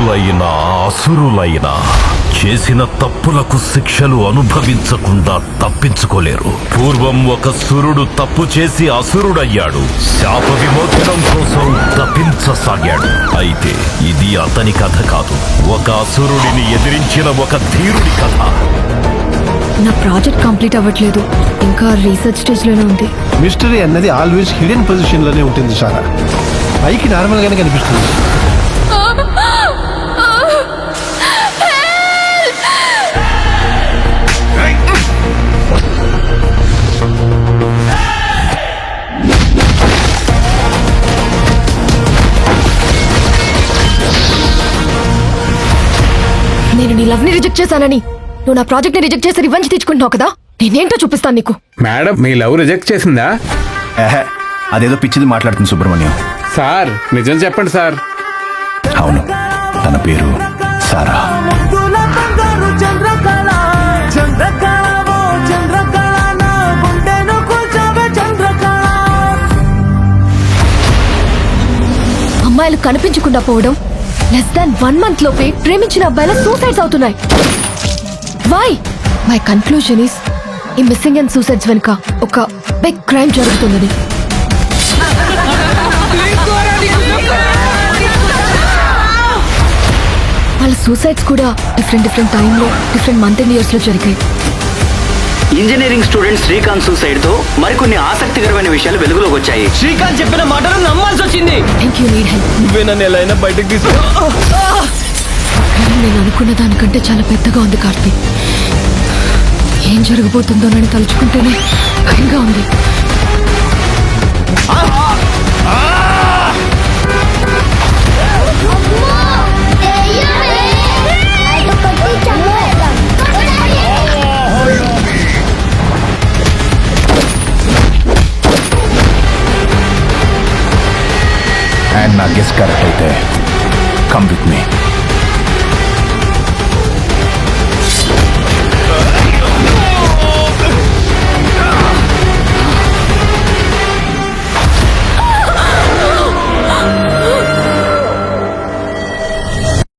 దేవతలైనా అసురులైనా చేసిన తప్పులకు శిక్షలు అనుభవించకుండా తప్పించుకోలేరు. పూర్వం ఒక సురుడు తప్పు చేసి అసురుడయ్యాడు. శాప విమోచనం కోసం తప్పించసాగాడు. అయితే ఇది అతని కథ కాదు, ఒక అసురుడిని ఎదిరించిన ఒక ధీరుడి కథ. నా ప్రాజెక్ట్ కంప్లీట్ అవ్వట్లేదు, ఇంకా రీసెర్చ్ స్టేజ్ లోనే ఉంది. మిస్టరీ అన్నది ఆల్వేస్ హిడెన్ పొజిషన్ లోనే ఉంటుంది సారా. పైకి నార్మల్ గానే కనిపిస్తుంది. నేను నీ లవ్ ని రిజెక్ట్ చేశానని నువ్వు నా ప్రాజెక్ట్ ని రిజెక్ట్ చేసి రివెంజ్ తెచ్చుకుంటున్నావు కదా, నేనేంటో చూపిస్తాను నీకు. మేడం, మీ లవ్ రిజెక్ట్ చేసిందా? అదేదో పిచ్చిది మాట్లాడుతుంది సుబ్రహ్మణ్యం. సార్ నిజం చెప్పండి సార్. అవును, తన పేరు సారా. అమ్మాయిలు కనిపించకుండా పోవడం, లెస్ దాన్ 1 month లోపే ప్రేమించిన అబ్బాయిల సూసైడ్స్ అవుతున్నాయి. వై? మై కన్క్లూజన్ ఈస్ ఈ మిస్సింగ్ అండ్ సూసైడ్స్ వెనుక ఒక బిగ్ క్రైమ్ జరుగుతుందని. వాళ్ళ సూసైడ్స్ కూడా డిఫరెంట్ టైంలో, డిఫరెంట్ మంత్ అండ్ ఇయర్స్ లో జరిగాయి. ఇంజనీరింగ్ స్టూడెంట్ శ్రీకాంత్ సూసైడ్ తో మరికొన్ని ఆసక్తికరమైన విషయాలు వెలుగులోకి వచ్చాయి. శ్రీకాంత్ చెప్పిన మాటలు నమ్మాల్సి వచ్చింది. Thank you, need help. నువ్వే నన్ను ఎలా అయినా బయటకు తీసుకో. నేను అనుకున్న దానికంటే చాలా పెద్దగా ఉంది కార్తీక్. ఏం జరగబోతుందోనని తలుచుకుంటేనే భయంగా ఉంది. అండ్ నా గెస్ కరెక్ట్ అయితే కమ్ విత్ మీ.